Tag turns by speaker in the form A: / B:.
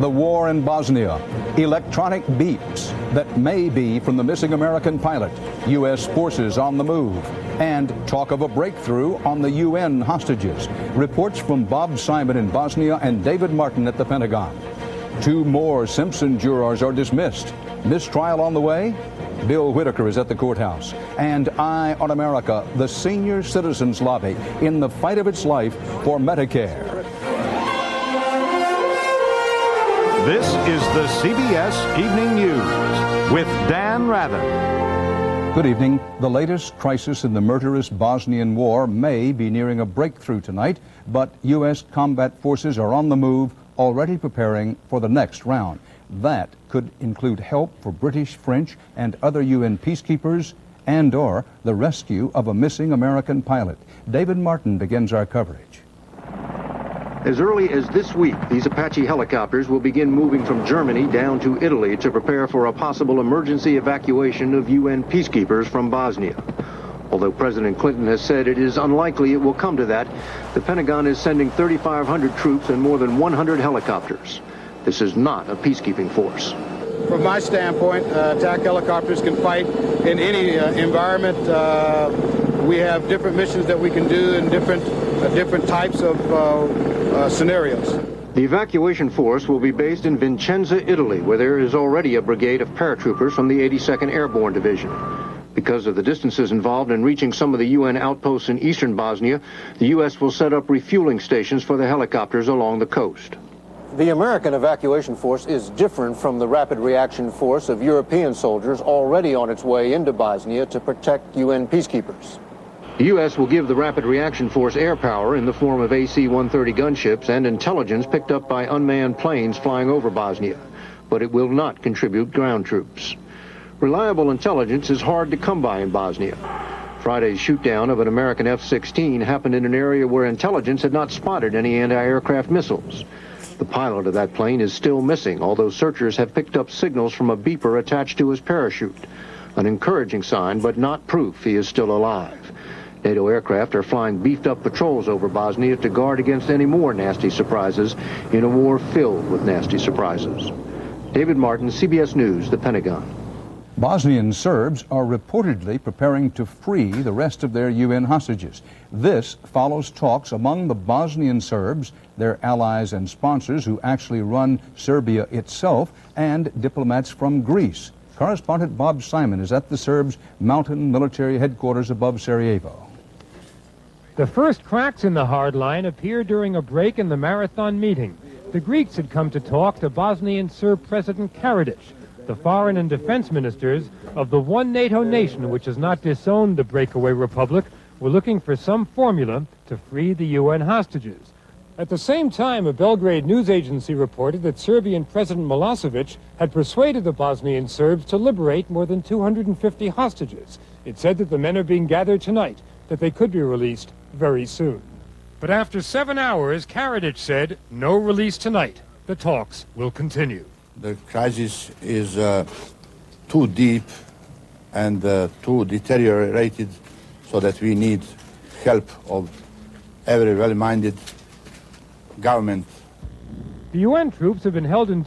A: The war in Bosnia, electronic beeps that may be from the missing American pilot, U.S. forces on the move, and talk of a breakthrough on the UN hostages. Reports from Bob Simon in Bosnia and David Martin at the Pentagon. 2 more Simpson jurors are dismissed. Mistrial on the way? Bill Whitaker is at the courthouse. And Eye on America, the senior citizens lobby in the fight of its life for Medicare.
B: This is the CBS Evening News with Dan Rather.
A: Good evening. The latest crisis in the murderous Bosnian war may be nearing a breakthrough tonight, but U.S. combat forces are on the move, already preparing for the next round. That could include help for British, French, and other UN peacekeepers, and/or the rescue of a missing American pilot. David Martin begins our coverage.
C: As early as this week, these Apache helicopters will begin moving from Germany down to Italy to prepare for a possible emergency evacuation of UN peacekeepers from Bosnia. Although President Clinton has said it is unlikely it will come to that, the Pentagon is sending 3,500 troops and more than 100 helicopters. This is not a peacekeeping force.
D: From my standpoint, attack helicopters can fight in any environment. We have different missions that we can do in different types of scenarios.
C: The evacuation force will be based in Vicenza, Italy, where there is already a brigade of paratroopers from the 82nd Airborne Division. Because of the distances involved in reaching some of the UN outposts in eastern Bosnia, the U.S. will set up refueling stations for the helicopters along the coast.
E: The American evacuation force is different from the rapid reaction force of European soldiers already on its way into Bosnia to protect UN peacekeepers.
C: The U.S. will give the Rapid Reaction Force air power in the form of AC-130 gunships and intelligence picked up by unmanned planes flying over Bosnia, but it will not contribute ground troops. Reliable intelligence is hard to come by in Bosnia. Friday's shoot-down of an American F-16 happened in an area where intelligence had not spotted any anti-aircraft missiles. The pilot of that plane is still missing, although searchers have picked up signals from a beeper attached to his parachute. An encouraging sign, but not proof he is still alive. NATO aircraft are flying beefed-up patrols over Bosnia to guard against any more nasty surprises in a war filled with nasty surprises. David Martin, CBS News, the Pentagon.
A: Bosnian Serbs are reportedly preparing to free the rest of their UN hostages. This follows talks among the Bosnian Serbs, their allies and sponsors who actually run Serbia itself, and diplomats from Greece. Correspondent Bob Simon is at the Serbs' mountain military headquarters above Sarajevo.
F: The first cracks in the hard line appeared during a break in the marathon meeting. The Greeks had come to talk to Bosnian Serb President Karadzic. The foreign and defense ministers of the one NATO nation which has not disowned the breakaway republic were looking for some formula to free the UN hostages. At the same time, a Belgrade news agency reported that Serbian President Milosevic had persuaded the Bosnian Serbs to liberate more than 250 hostages. It said that the men are being gathered tonight, that they could be released very soon. But after 7 hours, Karadzic said, no release tonight. The talks will continue.
G: The crisis is too deep and too deteriorated so that we need help of every well-minded government.
F: The UN troops have been held in